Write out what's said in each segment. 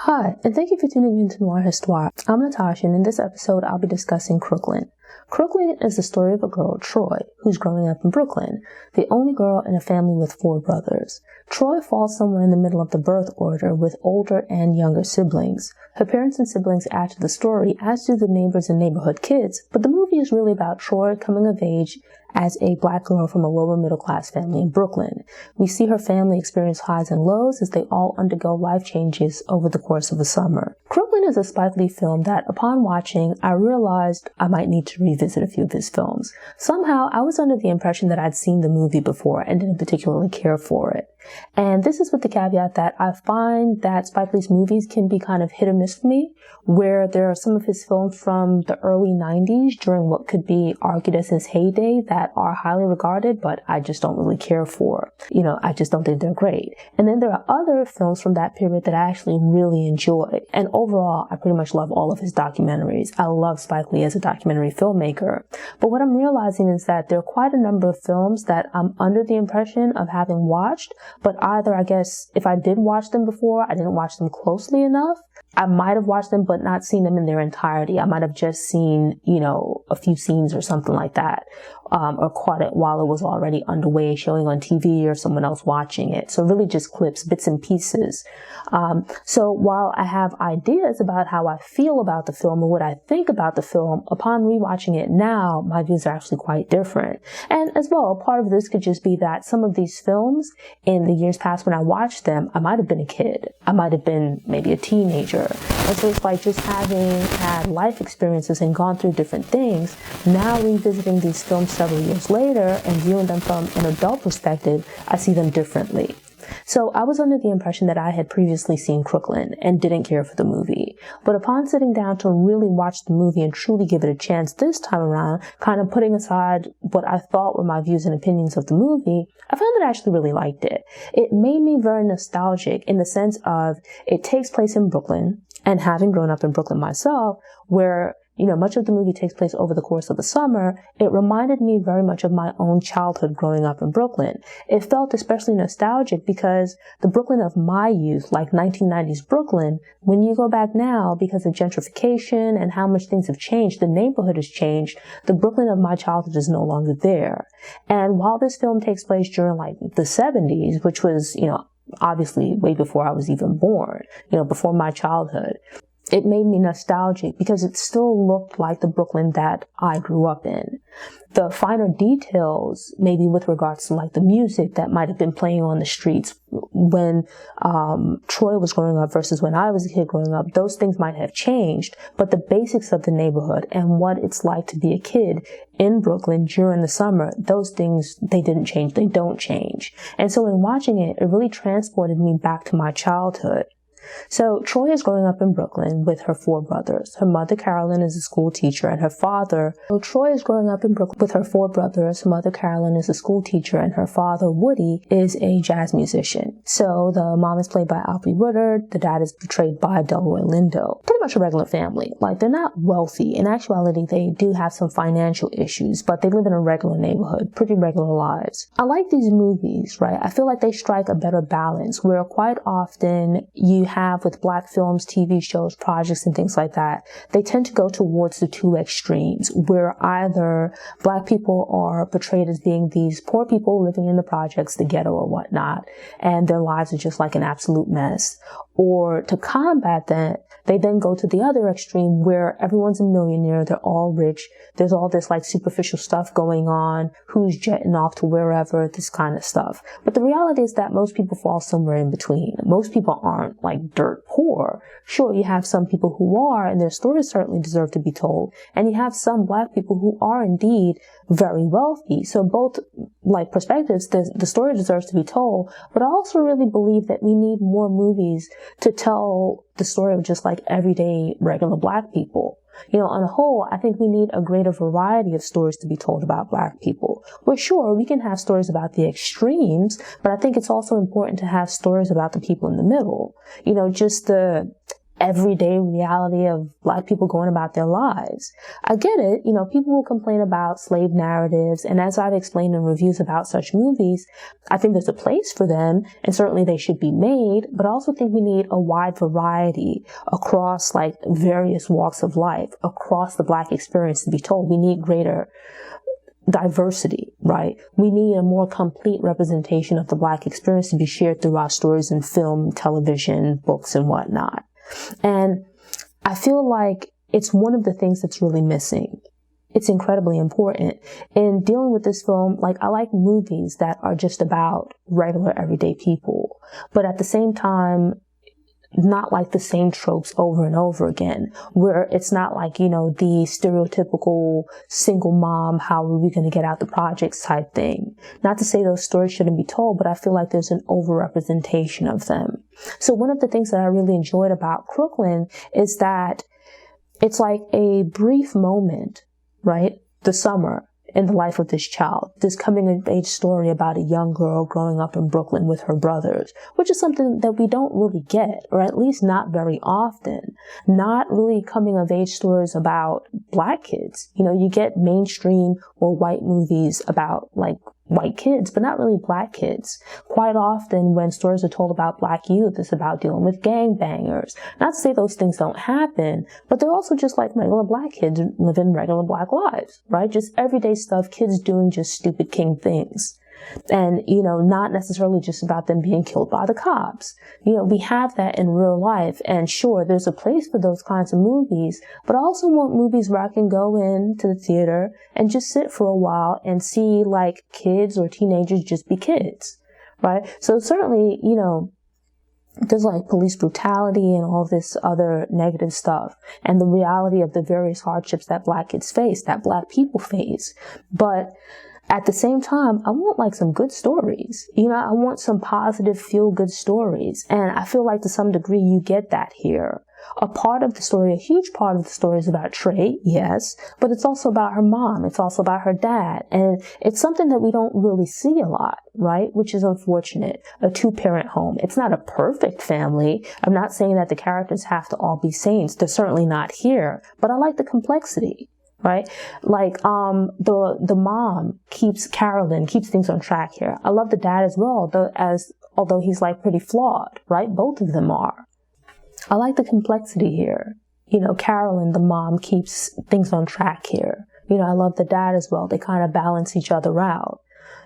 Hi, and thank you for tuning in to Noir Histoire. I'm Natasha, and in this episode, I'll be discussing Crooklyn. Crooklyn is the story of a girl, Troy, who's growing up in Brooklyn, the only girl in a family with 4 brothers. Troy falls somewhere in the middle of the birth order with older and younger siblings. Her parents and siblings add to the story, as do the neighbors and neighborhood kids, but the movie is really about Troy coming of age as a black girl from a lower middle class family in Brooklyn. We see her family experience highs and lows as they all undergo life changes over the course of a summer. Crooklyn is a Spike Lee film that, upon watching, I realized I might need to revisit a few of his films. Somehow, I was under the impression that I'd seen the movie before and didn't particularly care for it. And this is with the caveat that I find that Spike Lee's movies can be kind of hit or miss for me, where there are some of his films from the early 90s during what could be argued as his heyday that are highly regarded, but I just don't really care for. I just don't think they're great. And then there are other films from that period that I actually really enjoy. And overall, I pretty much love all of his documentaries. I love Spike Lee as a documentary filmmaker. But what I'm realizing is that there are quite a number of films that I'm under the impression of having watched, but either, I guess, if I did watch them before, I didn't watch them closely enough. I might have watched them, but not seen them in their entirety. I might have just seen, a few scenes or something like that, or caught it while it was already underway, showing on TV or someone else watching it. So really just clips, bits and pieces. So while I have ideas about how I feel about the film and what I think about the film, upon rewatching it now, my views are actually quite different. And as well, part of this could just be that some of these films in the years past when I watched them, I might have been a kid. I might have been maybe a teenager. And so it's like just having had life experiences and gone through different things, now revisiting these films several years later and viewing them from an adult perspective, I see them differently. So I was under the impression that I had previously seen Crooklyn and didn't care for the movie. But upon sitting down to really watch the movie and truly give it a chance this time around, kind of putting aside what I thought were my views and opinions of the movie, I found that I actually really liked it. It made me very nostalgic in the sense of it takes place in Brooklyn, and having grown up in Brooklyn myself, where much of the movie takes place over the course of the summer, it reminded me very much of my own childhood growing up in Brooklyn. It felt especially nostalgic because the Brooklyn of my youth, like 1990s Brooklyn, when you go back now, because of gentrification and how much things have changed, the neighborhood has changed, the Brooklyn of my childhood is no longer there. And while this film takes place during the 70s, which was, obviously way before I was even born, before my childhood, it made me nostalgic because it still looked like the Brooklyn that I grew up in. The finer details, maybe with regards to the music that might have been playing on the streets when Troy was growing up versus when I was a kid growing up, those things might have changed, but the basics of the neighborhood and what it's like to be a kid in Brooklyn during the summer, those things, they didn't change. They don't change. And so in watching it, it really transported me back to my childhood. So Troy is growing up in Brooklyn with her 4 brothers. Her mother, Carolyn, is a school teacher, and her father... So Troy is growing up in Brooklyn with her 4 brothers. Her mother, Carolyn, is a school teacher, and her father, Woody, is a jazz musician. So the mom is played by Alfre Woodard. The dad is portrayed by Delroy Lindo. Pretty much a regular family. They're not wealthy. In actuality, they do have some financial issues, but they live in a regular neighborhood, pretty regular lives. I like these movies, right? I feel like they strike a better balance, where quite often you have with black films, TV shows, projects, and things like that, they tend to go towards the 2 extremes, where either black people are portrayed as being these poor people living in the projects, the ghetto or whatnot, and their lives are just like an absolute mess. Or to combat that, they then go to the other extreme where everyone's a millionaire, they're all rich, there's all this superficial stuff going on, who's jetting off to wherever, this kind of stuff. But the reality is that most people fall somewhere in between. Most people aren't dirt poor. Sure, you have some people who are, and their stories certainly deserve to be told. And you have some black people who are indeed very wealthy. So both perspectives, the story deserves to be told. But I also really believe that we need more movies to tell the story of just everyday regular black people. On a whole, I think we need a greater variety of stories to be told about black people. We're sure we can have stories about the extremes, but I think it's also important to have stories about the people in the middle. Just the everyday reality of Black people going about their lives. I get it. People will complain about slave narratives. And as I've explained in reviews about such movies, I think there's a place for them and certainly they should be made. But I also think we need a wide variety across like various walks of life, across the Black experience to be told. We need greater diversity, right? We need a more complete representation of the Black experience to be shared through our stories in film, television, books, and whatnot. And I feel like it's one of the things that's really missing. It's incredibly important. In dealing with this film, like I like movies that are just about regular everyday people, but at the same time, not like the same tropes over and over again, where it's not like, the stereotypical single mom, how are we going to get out the projects type thing. Not to say those stories shouldn't be told, but I feel like there's an overrepresentation of them. So one of the things that I really enjoyed about Crooklyn is that it's like a brief moment, right? The summer in the life of this child, this coming of age story about a young girl growing up in Brooklyn with her brothers, which is something that we don't really get, or at least not very often. Not really coming of age stories about Black kids. You get mainstream or white movies about like white kids, but not really Black kids. Quite often when stories are told about Black youth, it's about dealing with gangbangers. Not to say those things don't happen, but they're also just like regular Black kids living regular Black lives, right? Just everyday stuff, kids doing just stupid king things. And, not necessarily just about them being killed by the cops. We have that in real life. And sure, there's a place for those kinds of movies, but I also want movies where I can go into the theater and just sit for a while and see like kids or teenagers just be kids, right? So certainly, there's like police brutality and all this other negative stuff and the reality of the various hardships that Black kids face, that Black people face. But at the same time, I want like some good stories. I want some positive, feel-good stories. And I feel like to some degree you get that here. A huge part of the story is about Trey, yes, but it's also about her mom. It's also about her dad. And it's something that we don't really see a lot, right? Which is unfortunate. A two-parent home. It's not a perfect family. I'm not saying that the characters have to all be saints. They're certainly not here. But I like the complexity. Right? Like, the mom keeps things on track here. I love the dad as well, although he's like pretty flawed, right? Both of them are. I like the complexity here. Carolyn, the mom, keeps things on track here. I love the dad as well. They kind of balance each other out.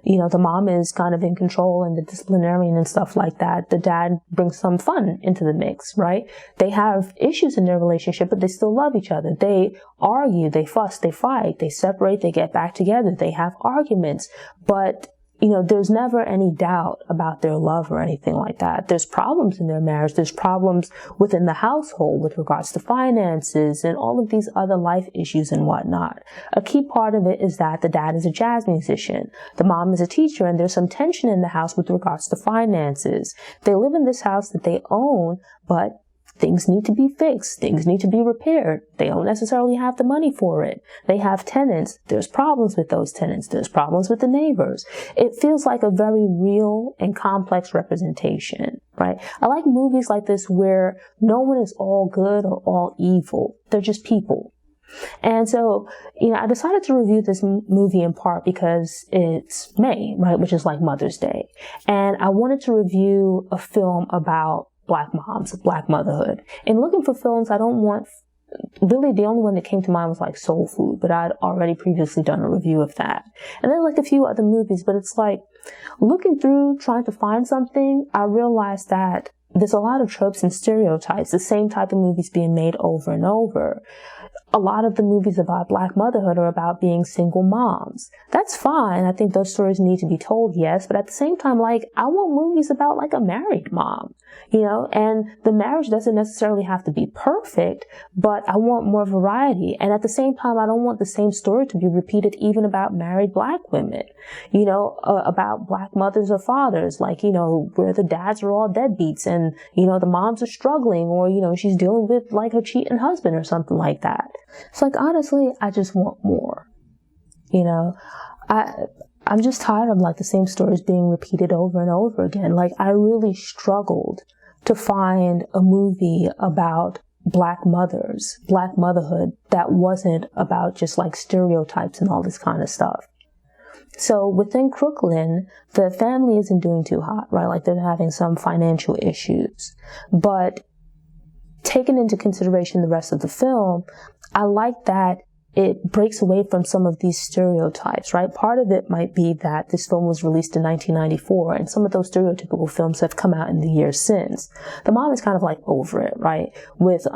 The mom is kind of in control and the disciplinarian and stuff like that. The dad brings some fun into the mix, right? They have issues in their relationship, but they still love each other. They argue, they fuss, they fight, they separate, they get back together, they have arguments, but there's never any doubt about their love or anything like that. There's problems in their marriage. There's problems within the household with regards to finances and all of these other life issues and whatnot. A key part of it is that the dad is a jazz musician. The mom is a teacher, and there's some tension in the house with regards to finances. They live in this house that they own, but things need to be fixed. Things need to be repaired. They don't necessarily have the money for it. They have tenants. There's problems with those tenants. There's problems with the neighbors. It feels like a very real and complex representation, right? I like movies like this where no one is all good or all evil. They're just people. And so, I decided to review this movie in part because it's May, right? Which is like Mother's Day. And I wanted to review a film about Black moms, Black motherhood. And looking for films, really the only one that came to mind was like Soul Food, but I'd already previously done a review of that. And then like a few other movies, but it's like looking through, trying to find something, I realized that there's a lot of tropes and stereotypes, the same type of movies being made over and over. A lot of the movies about Black motherhood are about being single moms. That's fine. I think those stories need to be told, yes. But at the same time, like, I want movies about like a married mom, and the marriage doesn't necessarily have to be perfect, but I want more variety. And at the same time, I don't want the same story to be repeated even about married Black women, about Black mothers or fathers, like, where the dads are all deadbeats and, the moms are struggling or, she's dealing with like her cheating husband or something like that. It's like, honestly, I just want more. I'm just tired of like the same stories being repeated over and over again. Like, I really struggled to find a movie about black mothers, black motherhood that wasn't about just like stereotypes and all this kind of stuff. So within Crooklyn, the family isn't doing too hot, right? Like they're having some financial issues. But taking into consideration the rest of the film, I like that it breaks away from some of these stereotypes, right? Part of it might be that this film was released in 1994, and some of those stereotypical films have come out in the years since. The mom is kind of like over it, right? With,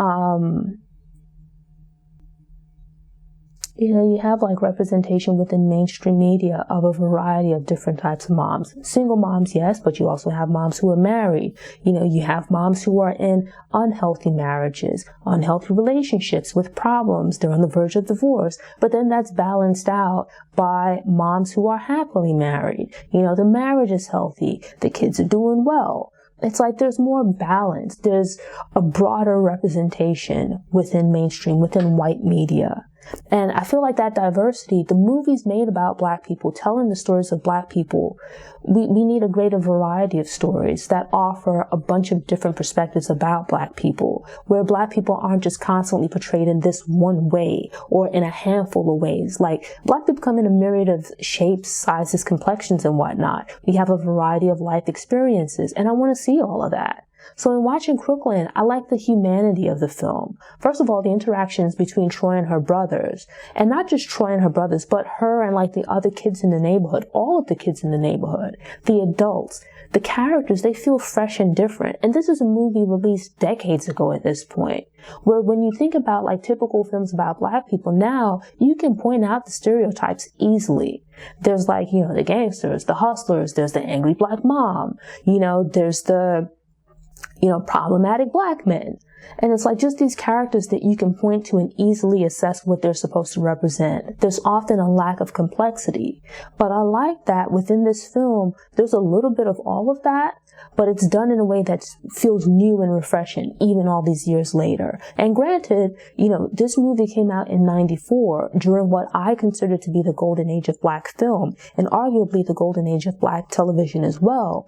you have like representation within mainstream media of a variety of different types of moms. Single moms, yes, but you also have moms who are married. You have moms who are in unhealthy marriages, unhealthy relationships with problems. They're on the verge of divorce. But then that's balanced out by moms who are happily married. The marriage is healthy. The kids are doing well. It's like there's more balance. There's a broader representation within mainstream, within white media. And I feel like that diversity, the movies made about black people, telling the stories of black people, we need a greater variety of stories that offer a bunch of different perspectives about black people, where black people aren't just constantly portrayed in this one way or in a handful of ways. Like, black people come in a myriad of shapes, sizes, complexions, and whatnot. We have a variety of life experiences, and I want to see all of that. So in watching Crooklyn, I like the humanity of the film. First of all, the interactions between Troy and her brothers, and not just Troy and her brothers, but her and like the other kids in the neighborhood, all of the kids in the neighborhood, the adults, the characters, they feel fresh and different. And this is a movie released decades ago at this point, where when you think about like typical films about black people now, you can point out the stereotypes easily. There's like, the gangsters, the hustlers, there's the angry black mom, there's the problematic black men. And it's like just these characters that you can point to and easily assess what they're supposed to represent. There's often a lack of complexity. But I like that within this film, there's a little bit of all of that, but it's done in a way that feels new and refreshing, even all these years later. And granted, this movie came out in 94 during what I consider to be the golden age of black film, and arguably the golden age of black television as well.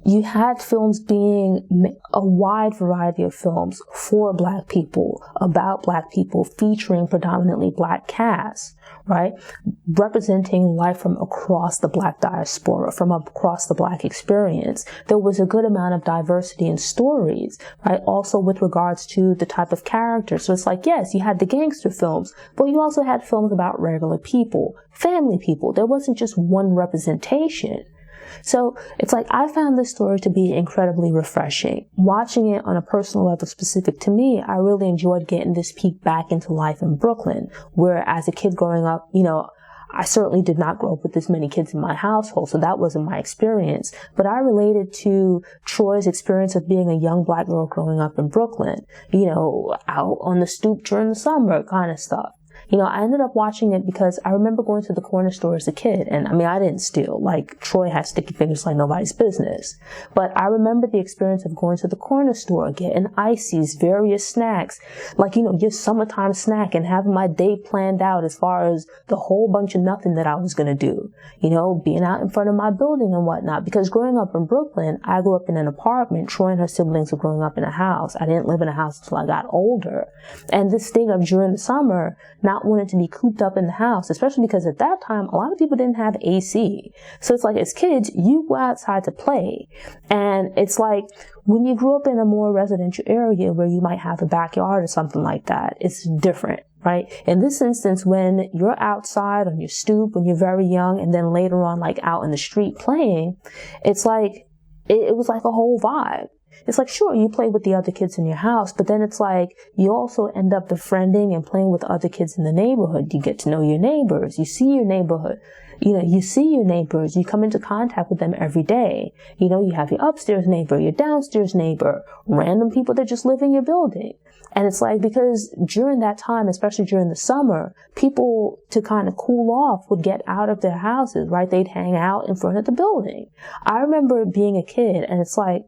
You had films being a wide variety of films for black people, about black people, featuring predominantly black casts, right? Representing life from across the black diaspora, from across the black experience. There was a good amount of diversity in stories, right? Also with regards to the type of characters. So it's like, yes, you had the gangster films, but you also had films about regular people, family people. There wasn't just one representation. So it's like I found this story to be incredibly refreshing. Watching it on a personal level specific to me, I really enjoyed getting this peek back into life in Brooklyn, where as a kid growing up, I certainly did not grow up with this many kids in my household, so that wasn't my experience. But I related to Troy's experience of being a young black girl growing up in Brooklyn, out on the stoop during the summer kind of stuff. I ended up watching it because I remember going to the corner store as a kid. And I didn't steal. Like, Troy had sticky fingers like nobody's business. But I remember the experience of going to the corner store, getting ices, various snacks, like, your summertime snack, and having my day planned out as far as the whole bunch of nothing that I was going to do, being out in front of my building and whatnot. Because growing up in Brooklyn, I grew up in an apartment. Troy and her siblings were growing up in a house. I didn't live in a house until I got older. And this thing of during the summer, not wanting to be cooped up in the house, especially because at that time, a lot of people didn't have AC. So it's like, as kids, you go outside to play. And it's like, when you grew up in a more residential area where you might have a backyard or something like that, it's different, right? In this instance, when you're outside on your stoop, when you're very young, and then later on, like out in the street playing, it's like, it was like a whole vibe. It's like, sure, you play with the other kids in your house, but then it's like you also end up befriending and playing with other kids in the neighborhood. You get to know your neighbors. You see your neighborhood. You see your neighbors. You come into contact with them every day. You have your upstairs neighbor, your downstairs neighbor, random people that just live in your building. And it's like, because during that time, especially during the summer, people, to kind of cool off, would get out of their houses, right? They'd hang out in front of the building. I remember being a kid, and it's like,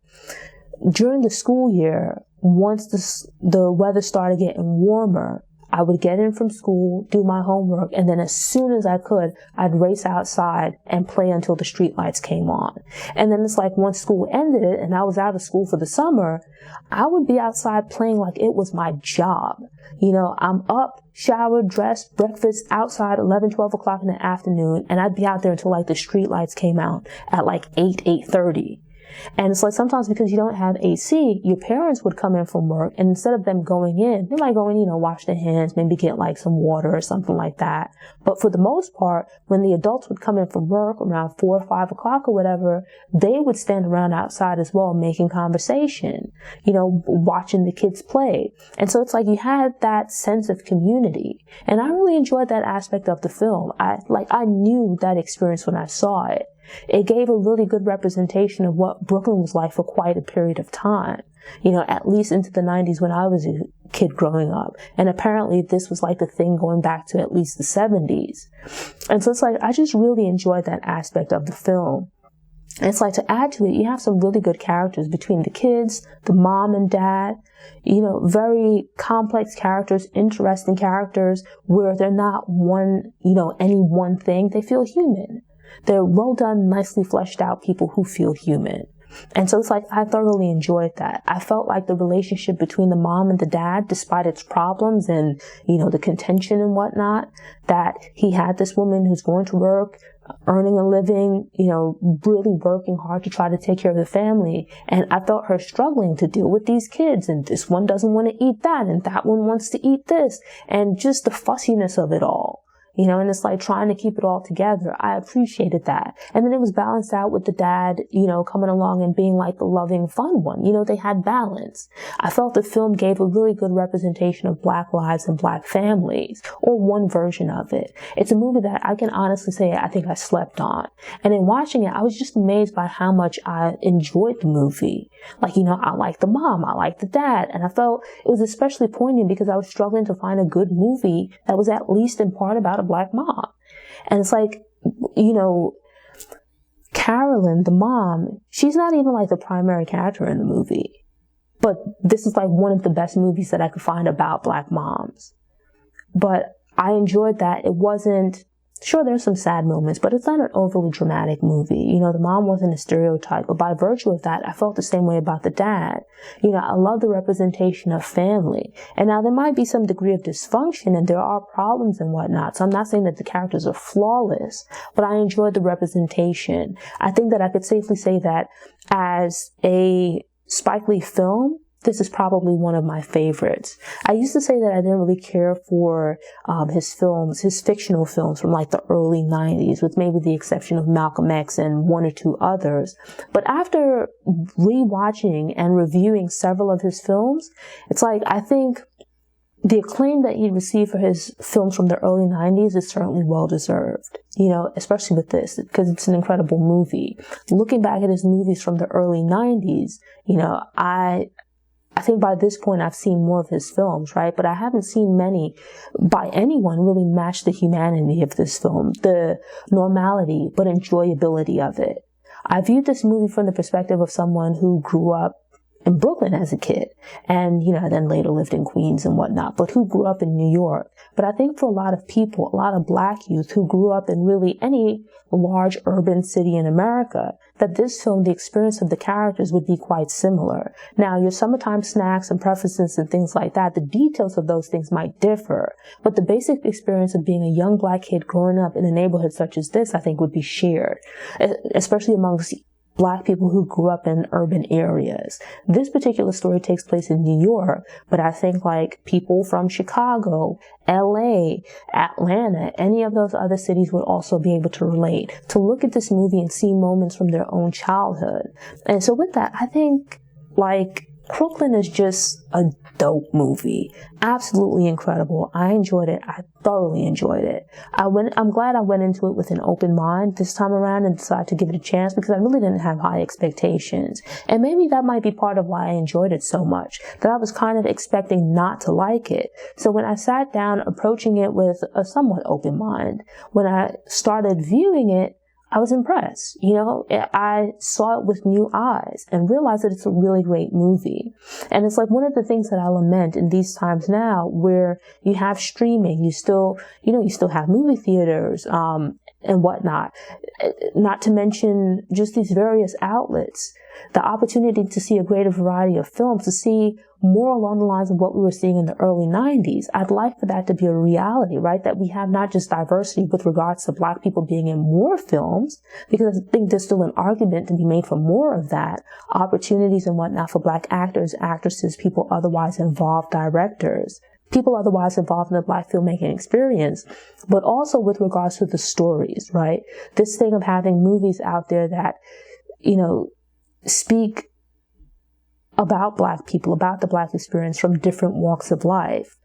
during the school year, once the weather started getting warmer, I would get in from school, do my homework, and then as soon as I could, I'd race outside and play until the street lights came on. And then it's like once school ended and I was out of school for the summer, I would be outside playing like it was my job. You know, I'm up, showered, dressed, breakfast outside 11, 12 o'clock in the afternoon, and I'd be out there until like the street lights came out at like 8:30. And it's like sometimes because you don't have AC, your parents would come in from work, and instead of them going in, they might go in, wash their hands, maybe get like some water or something like that. But for the most part, when the adults would come in from work around 4 or 5 o'clock or whatever, they would stand around outside as well, making conversation, watching the kids play. And so it's like you had that sense of community. And I really enjoyed that aspect of the film. I knew that experience when I saw it. It gave a really good representation of what Brooklyn was like for quite a period of time, at least into the 90s when I was a kid growing up. And apparently this was like the thing going back to at least the 70s. And so it's like, I just really enjoyed that aspect of the film. And it's like, to add to it, you have some really good characters between the kids, the mom and dad, very complex characters, interesting characters where they're not any one thing. They feel human. They're well done, nicely fleshed out people who feel human. And so it's like, I thoroughly enjoyed that. I felt like the relationship between the mom and the dad, despite its problems and, the contention and whatnot, that he had this woman who's going to work, earning a living, really working hard to try to take care of the family. And I felt her struggling to deal with these kids. And this one doesn't want to eat that, and that one wants to eat this. And just the fussiness of it all. And it's like trying to keep it all together. I appreciated that. And then it was balanced out with the dad, coming along and being like the loving, fun one. They had balance. I felt the film gave a really good representation of Black lives and Black families, or one version of it. It's a movie that I can honestly say I think I slept on. And in watching it, I was just amazed by how much I enjoyed the movie. Like, I liked the mom, I liked the dad, and I felt it was especially poignant because I was struggling to find a good movie that was at least in part about a Black mom. And it's like, Carolyn, the mom, she's not even like the primary character in the movie. But this is like one of the best movies that I could find about Black moms. But I enjoyed that. It wasn't, sure, there's some sad moments, but it's not an overly dramatic movie. The mom wasn't a stereotype, but by virtue of that, I felt the same way about the dad. I love the representation of family. And now there might be some degree of dysfunction and there are problems and whatnot. So I'm not saying that the characters are flawless, but I enjoyed the representation. I think that I could safely say that as a Spike Lee film, this is probably one of my favorites. I used to say that I didn't really care for his fictional films from like the early 90s, with maybe the exception of Malcolm X and one or two others. But after rewatching and reviewing several of his films, it's like, I think the acclaim that he received for his films from the early 90s is certainly well-deserved, especially with this, because it's an incredible movie. Looking back at his movies from the early 90s, I think by this point I've seen more of his films, right? But I haven't seen many by anyone really match the humanity of this film, the normality but enjoyability of it. I viewed this movie from the perspective of someone who grew up in Brooklyn as a kid and, then later lived in Queens and whatnot, but who grew up in New York. But I think for a lot of people, a lot of Black youth who grew up in really any large urban city in America, that this film, the experience of the characters would be quite similar. Now, your summertime snacks and preferences and things like that, the details of those things might differ, but the basic experience of being a young Black kid growing up in a neighborhood such as this, I think would be shared, especially amongst Black people who grew up in urban areas. This particular story takes place in New York, but I think like people from Chicago, LA, Atlanta, any of those other cities would also be able to relate, to look at this movie and see moments from their own childhood. And so with that, I think like Crooklyn is just a dope movie. Absolutely incredible. I enjoyed it. I thoroughly enjoyed it. I'm glad I went into it with an open mind this time around and decided to give it a chance because I really didn't have high expectations. And maybe that might be part of why I enjoyed it so much, that I was kind of expecting not to like it. So when I sat down approaching it with a somewhat open mind, when I started viewing it, I was impressed. I saw it with new eyes and realized that it's a really great movie. And it's like one of the things that I lament in these times now, where you have streaming, you still have movie theaters, and whatnot. Not to mention just these various outlets, the opportunity to see a greater variety of films, to see more along the lines of what we were seeing in the early 90s. I'd like for that to be a reality, right? That we have not just diversity with regards to Black people being in more films, because I think there's still an argument to be made for more of that, opportunities and whatnot for Black actors, actresses, people otherwise involved, directors, people otherwise involved in the Black filmmaking experience, but also with regards to the stories, right? This thing of having movies out there that, speak about Black people, about the Black experience from different walks of life.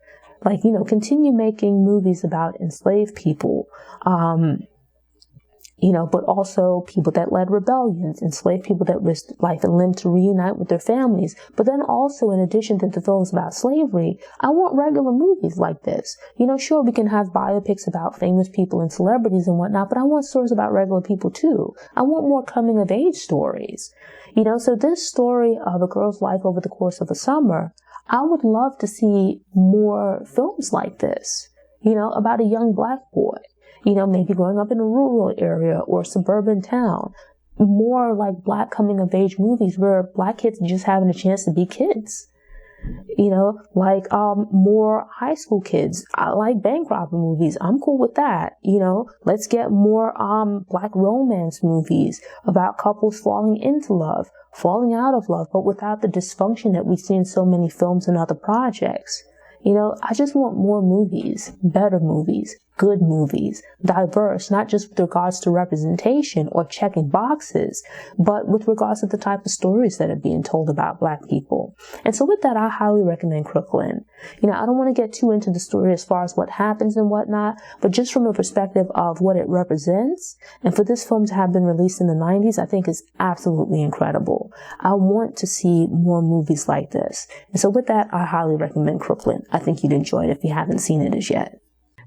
Like, continue making movies about enslaved people, but also people that led rebellions, enslaved people that risked life and limb to reunite with their families. But then also, in addition to the films about slavery, I want regular movies like this. Sure, we can have biopics about famous people and celebrities and whatnot, but I want stories about regular people too. I want more coming of age stories. So this story of a girl's life over the course of a summer, I would love to see more films like this, about a young Black boy. Maybe growing up in a rural area or suburban town. More like Black coming of age movies where Black kids are just having a chance to be kids. More high school kids. I like bank robber movies. I'm cool with that. Let's get more Black romance movies about couples falling into love, falling out of love, but without the dysfunction that we see in so many films and other projects. I just want more movies, better movies, good movies, diverse, not just with regards to representation or checking boxes, but with regards to the type of stories that are being told about Black people. And so with that, I highly recommend Crooklyn. I don't want to get too into the story as far as what happens and whatnot, but just from a perspective of what it represents, and for this film to have been released in the 90s, I think is absolutely incredible. I want to see more movies like this. And so with that, I highly recommend Crooklyn. I think you'd enjoy it if you haven't seen it as yet.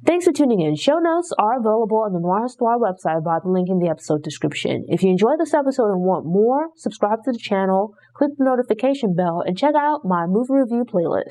Thanks for tuning in. Show notes are available on the Noir Histoire website via the link in the episode description. If you enjoyed this episode and want more, subscribe to the channel, click the notification bell, and check out my movie review playlist.